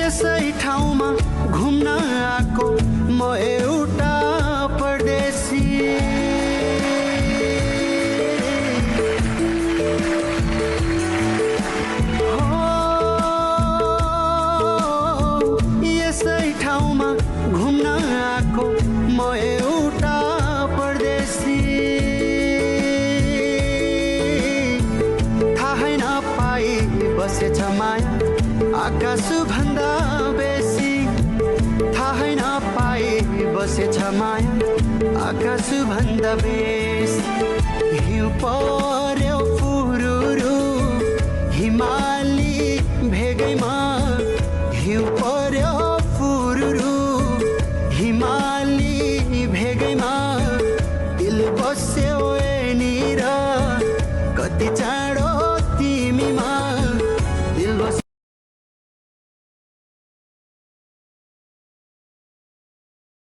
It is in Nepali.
यसै ठाउँमा घुम्न आएको म एउटा परदेशी यसै ठाउँमा घुम्न आएको म एउटा परदेशी थाहै नपाई बसेछ माया आकाश भन्दा बेसी थाहै नपाई बसेछ माया आकाश भन्दा बेसी हिउँ